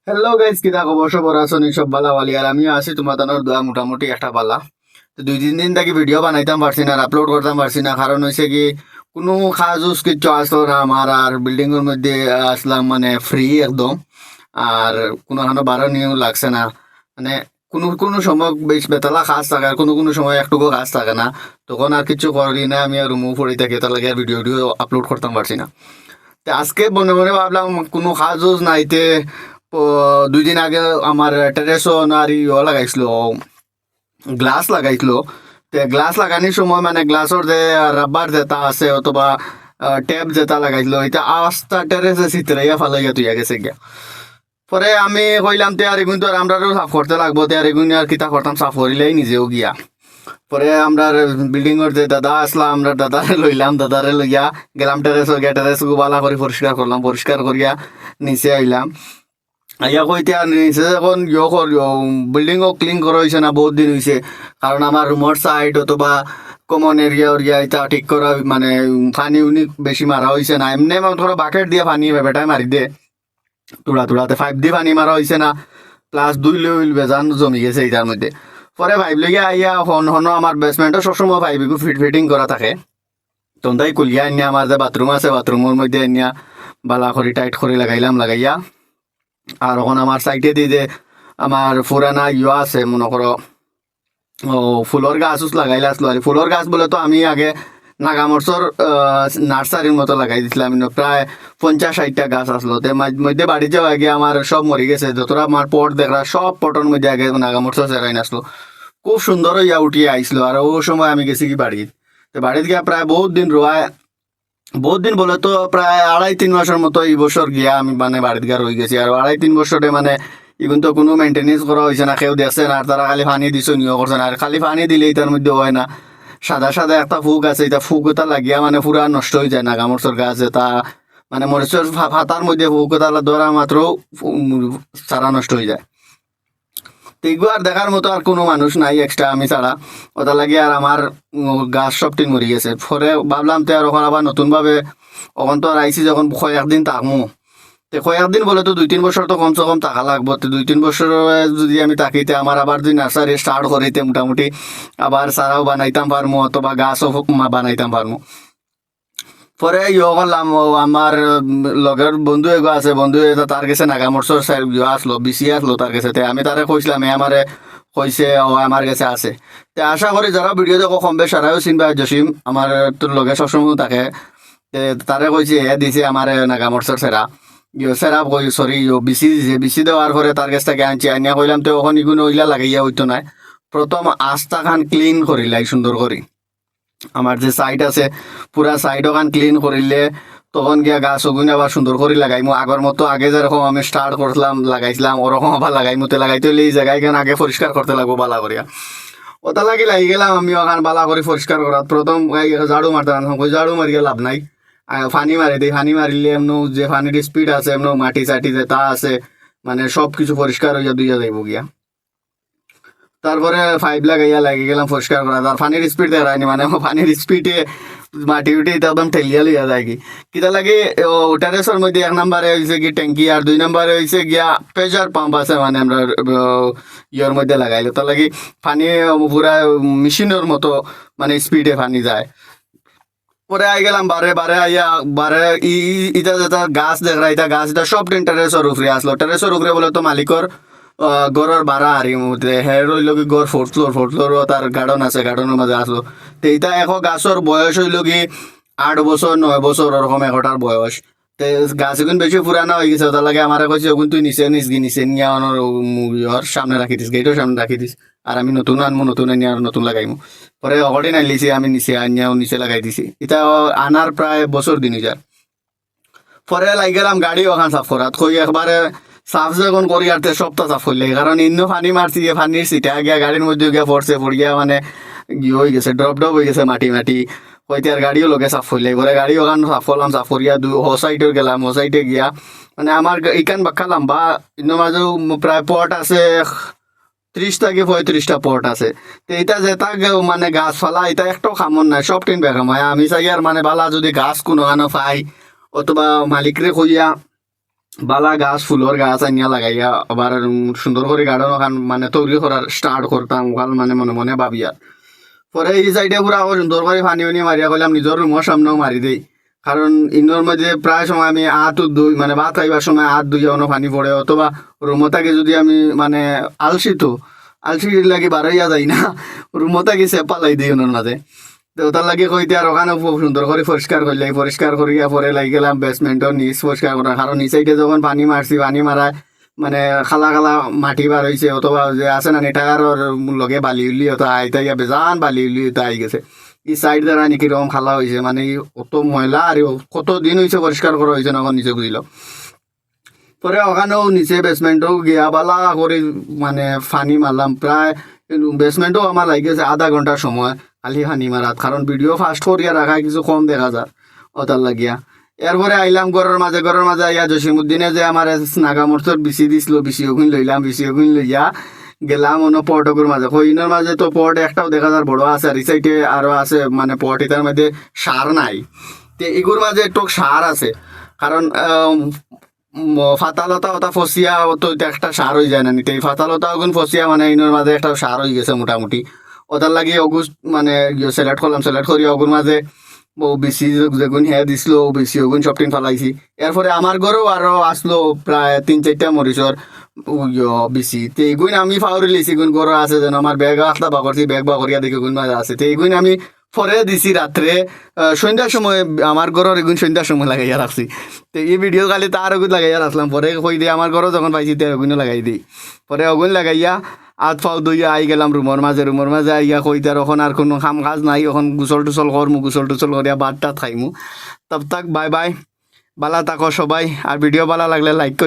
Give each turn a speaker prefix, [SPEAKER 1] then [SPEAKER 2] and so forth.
[SPEAKER 1] Hello guys, কিতা খবর? সবর আছো নি? সব বালা বালি। আর আমিও আছি তোমাদের দোয়া মোটামুটি একটা বালা। তো 2-3 দিন থাকি ভিডিও বানাইতাম পারছি না, আপলোড করতাম পারছি না। কারণ হয়েছে কি, কোনো কাজ উজ কিচ্ছু আসলো না আমার। আর বিল্ডিং এর মধ্যে আসলাম মানে ফ্রি একদম। আর কোনো এখনো বারো লাগছে না। মানে কোনো কোনো সময় বেশ বেতলা কাজ থাকে, আর কোনো কোনো সময় একটুকু কাজ থাকে না। তখন আর কিছু করি না, আমি আর রুমও পড়ে থাকি, তার লাগে আর ভিডিও ভিডিও আপলোড করতাম পারছি না। তো আজকে মনে মনে ভাবলাম কোনো কাজ উজ নাইতে। 2 দিন আগে আমার টেরেসও আর লাগাইছিল, গ্লাস লাগাইছিল। তে গ্লাস লাগানোর সময় মানে গ্লাসের যে রাবার যেটা আছে অথবা ট্যাপ যেটা লাগাইছিল, এটা আস্তা টেরেসে চিত্রাইয়া ফালাইয়া তুইয়া গেছে গিয়া। পরে আমি কইলাম তে আর এগুন তো আর আমরাও সাফ করতে লাগবো, তে আর এগুন আর কিতা করতাম, সাফ করিলেই নিজেও গিয়া। পরে আমরা বিল্ডিং এর যে দাদা আসলাম, আমরা দাদারে লইলাম, দাদারে লইয়া গেলাম টেরেস গিয়া, টেরেস বালা করে পরিষ্কার করলাম, পরিষ্কার করিয়া নিচে আইলাম। আইয়া কইতে আর নিচে যখন বিল্ডিং ও ক্লিন করা হয়েছে না, বহুত দিন হয়েছে। কারণ আমার রুমর সাইড অথবা কমন এরিয়া উরিয়া এটা ঠিক করা মানে পানি উনি বেশি মারা হয়েছে না। এমনি ধরো বাকেট দিয়ে পানি বেটায় মারি দে, তুড়া তুড়াতে 5 দিয়ে পানি মারা হয়েছে না। প্লাস 2 লেভেল বেজান জমি গেছে এটার মধ্যে। পরে ভাইব লইয়া আইয়া হন হন আমার বেসমেন্টও সবসময় ফাইবিকু ফিটিং করা থাকে। তন্দাই কুলিয়া আনিয়া আমার যে বাথরুম আছে, বাথরুমের মধ্যে আনিয়া বালা করে টাইট করে লাগাইলাম, লাগাইয়া। আর এখন আমার সাইডে দিয়ে যে আমার পুরানা আছে মনে করো, ও ফুলর গাছ উস লাগাইলে আসলো। আর ফুলর গাছ বলে তো আমি আগে নাগামরসর নার্সারির মতো লাগাই দিছিলাম। প্রায় 50-60টা গাছ আসলো। তে মধ্যে বাড়ি যাওয়া আগে আমার সব মরে গেছে, যতটা আমার পট দেখরা সব পটর মধ্যে আগে নাগামরসর চেরাই আসলো। খুব সুন্দর ইয়া উঠিয়ে আইসলো। আর ও সময় আমি গেছি কি বাড়ি, তো বাড়িতে গিয়া প্রায় বহুত দিন রোয়া, বহুত দিন বলে তো প্রায় 2.5-3 মাসের মতো এই বছর গিয়া আমি মানে বাড়িতে গিয়া রয়ে গেছি। আর 2.5-3 বছরে মানে এখন তো কোনো মেনটেনেন্স করা হয়েছে না, কেউ দেখছে না। আর তারা খালি পানি দিছে, নিয়ে করছে না। আর খালি পানি দিলেই তার মধ্যে হয় না, সাদা সাদা একটা ফুক আছে, এটা ফুক এটা লাগিয়া মানে পুরা নষ্ট হয়ে যায়। নাগামরচর গাছ তা মানে মরিচর ফাতার মধ্যে ফুক এটা ধরা মাত্র সারা নষ্ট হয়ে যায়। তো এগুলো আর দেখার মতো আর কোনো মানুষ নাই এক্সট্রা আমি ছাড়া। ওটা লাগে আর আমার গাছ সব টিন মরি গেছে। পরে ভাবলাম তো আর ওখানে আবার নতুন ভাবে ওখান তো আর আইসি যখন কয়েকদিন থাকমু। তো কয়েকদিন বলে তো 2-3 বছর তো কমসে কম থাকা লাগবো। তো 2-3 বছর যদি আমি থাকিতে আমার আবার যদি নার্সারি স্টার্ট করিতে মোটামুটি আবার সারাও বানাইতাম পারমু, অথবা গাছও বানাইতাম পারমু। পরে করলাম, ও আমার লগের বন্ধু এগো আছে, বন্ধু তার কাছে নাগামরসর আসলো, বিসি আসলো তার কাছে। তে আমি তারে কইছিলাম, আমারে কইছে ও আমার কাছে আছে। তে আশা করি যারা ভিডিও দেখো কম বেশ সারাও চিনবা, জসিম আমার তোর লগে সবসময় থাকে। তে তারে কইছে দিছে আমার নাগামরসর সেরা সেরা কই সরি বিসি দিছে। বিসি দেওয়ার পরে তার কাছ থেকে আনছি, আনিয়া কইলাম তো ওখানে ইগুলো ওইলা লাগাইয়া হইতো না। প্রথম আস্তা খান ক্লিন করিলাই সুন্দর করি, আমার যে সাইড আছে পুরা সাইড ওখান ক্লিন করিলে তখন গিয়া গাছ ওগুন আবার সুন্দর করে লাগাইমু। আগের মতো আগে যেরকম আমি স্টার্ট করলাম লাগাইছিলাম ওরকম আবার লাগাইমু। তে লাগাইতে হলে এই জায়গায় কেন আগে পরিষ্কার করতে লাগবো বালা করিয়া। ওটা লাগি গেলাম আমি ওখান বালা করে পরিষ্কার করার। প্রথম ঝাড়ু মারতে ঝাড়ু মারিয়ে লাভ নাই, ফানি মারি দিই। ফানি মারিলে এমন যে ফানির স্পিড আছে, এমন মাটি চাটি যে তা আছে, মানে সব কিছু পরিষ্কার হইয়া দুইয়া যাইব গিয়া। তারপরে 5 লাগাইয়া লাগি গেলাম পরিষ্কার করা। আর পানির স্পিড দেখায়নি, মানে পানির স্পিডে মাটি উঠে একদম ঠেলিয়া লইয়া যায় কি কিতা লাগে। টেরেসের মধ্যে 1 নম্বরে হয়েছে কি ট্যাঙ্কি, আর 2 নম্বরে হয়েছে গিয়া প্রেসার পাম্প আছে, মানে আমরা ইয়ের মধ্যে লাগাইলো। তার লাগি পানি পুরা মেশিনের মতো মানে স্পিডে পানি যায়। পরে আই গেলাম বারে বারে আইয়া বারে ইটা যেটা গাছ দেখরা, এটা গাছ এটা সব টেরেসের উপরে আসলো। টেরেসের উপরে বলে তো মালিকর গড়ের ভাড়া আর মধ্যে হ্যাঁ রইল কি গড় 4th ফ্লোর তার গার্ডেন আছে, গার্ডেনের মাঝে আসলো। তো এটা এখন গাছের বয়স হইল কি 8 বছর 9 বছর ওরকম এখটার বয়স। তো গাছ এখন বেশি পুরানা হয়ে গেছে, তার লাগে আমার কইছে ওগুন তুই নিচে নিয়ে ওর সামনে রাখি দিস, গেটের সামনে রাখি দিস। আর আমি নতুন আনবো, নতুন আনি আর নতুন লাগাইমু। পরে অকদিন আনলিছি আমি নিচে আনিয়াও নিচে লাগাই দিছি। এটা আনার প্রায় বছর দিন যার। পরে লাগ গেলাম গাড়ি ওখান সাফ করাত, কই একবারে সাফ যখন করি আর সপ্তাহ সাফ করলে। কারণ ইন্ন পানি মারছি, পানির সিটা গিয়া গাড়ির মধ্যে গিয়া পড়ছে, পড়িয়া মানে হয়ে গেছে, ড্রপ হয়ে গেছে মাটি মাটি। হইতে আর গাড়িও লগে সাফ করলে। পরে গাড়ি ওখান সাফ করলাম, সাফ করিয়া হো সাইডে গেলাম। হো সাইডে গিয়া মানে আমার ইকান বাক্কা লাম্বা, ইন্ন মাঝেও প্রায় পট আছে 30 থেকে 35টা পট আছে। তো এটা যেটা মানে গাছ ফালা এটা একটাও খামন নাই, সব টিন বেকাম হয়। আমি চাই আর মানে বালা যদি গাছ কোনো পাই অথবা মালিকরে কইয়া বালা গাছ ফুলর গাছ আনিয়া লাগাইয়া আবার সুন্দর করে গার্ডেন ওখান মানে তৈরি করার স্টার্ট করতাম ওখান মানে মনে মনে ভাবি আর পরে এই সাইডে পুরো আবার সুন্দর করে পানি উনি মারিয়া করলাম নিজের রুমের সামনেও মারি দেই কারণ ইনোর মধ্যে প্রায় সময় আমি হাত ধুই মানে ভাত খাইবার সময় হাত ধুইয়া অন্য পানি পড়ে অথবা রুমও থাকে যদি আমি মানে আলসি তো আলসি লাগি বাড়াইয়া যাই না রুমও থাকি চেপা লাই দিই ওনার মাঝে তো ওটার লাগে কইতে আর ওখানে খুব সুন্দর করে পরিষ্কার করলাই পরিষ্কার করিয়া পরে লাগি গেলাম বেসমেন্টর নিচ পরিষ্কার করা কারণ নিচ সাইডে যখন পানি মারছি পানি মারা মানে খালা খালা মাটি বার হয়েছে অথবা যে আছে না টাকার লগে বালি উলি অত আইতা ইয়া বেজান বালি উলি তো আই গেছে এই সাইড দ্বারা নাকি রকম খালা হয়েছে মানে অত ময়লা আর কত দিন হয়েছে পরিষ্কার করা হয়েছে না নিচে বুঝিল পরে ওখানেও নিচে বেসমেন্টও গিয়া বালা করে মানে ফানি মারলাম প্রায় বেসমেন্টও আমার লাগে গেছে আধা ঘন্টার সময় খালি ফানি মারাত কারণ ভিডিও ফাস্ট করিয়া রাখা কিছু কম দেখা যায় ওটার লাগিয়া এরপরে আইলাম ঘরের মাঝে আইয়া জসিমুদ্দিনে যে আমার নাগামর্চর বিচি দিছিল বিচি ওগুন লইলাম বিচি ওগুন লইয়া গেলাম অন্য পটকুর মাঝে কইনের মাঝে তো পট একটাও দেখা যায় বড় আছে আর এই সাইডে আরো আছে মানে পট এটার মধ্যে সার নাই তো এগুর মাঝে একটু সার আছে কারণ ফাতালতা ওটা ফসিয়া তো এটা একটা সার হয়ে যায় না নিতে এই ফাতালতা ওগুন ফসিয়া মানে ইনোর মাঝে একটা সার হয়ে গেছে মোটামুটি ওটার লাগে অগুস্ট মানে সিলেক্ট করলাম সিলেক্ট করি ওগুর মাঝে ও বেশি যেগুন হ্যাঁ দিছিল ও বেশি ওগুন সবটিন ফালাইছি এরপরে আমার ঘরেও আরো আসলো প্রায় 3-4টা মরিচর বেশি তো এইগুন আমি ফাউরি লিছি গুণ ঘর আছে যেন আমার ব্যাগ আসলা বা করছি ব্যাগ বা করিয়া দেখে গুণ মাঝে আছে তো এইগুন আমি পরে দিছি রাত্রে সন্ধ্যার সময় আমার ঘরের এগুন সন্ধ্যার সময় লাগাইয়া রাখছি তো এই ভিডিও খালি তার ওগুন লাগাইয়া রাখলাম পরে কই দিয়ে আমার ঘরও যখন পাইছি তো ওগুনও লাগাই দিই পরে ওগুন লাগাইয়া হাত ফাও দইয়া আই গেলাম রুমের মাঝে আইয়া কইতে আর এখন আর কোনো কাম কাজ নাই এখন গুসল টুসল করমু গুসল টুসল করিয়া ভাত টাত খাইমু তব তাক বাই বাই বালা থাকো সবাই আর ভিডিও ভালো লাগলে লাইক করি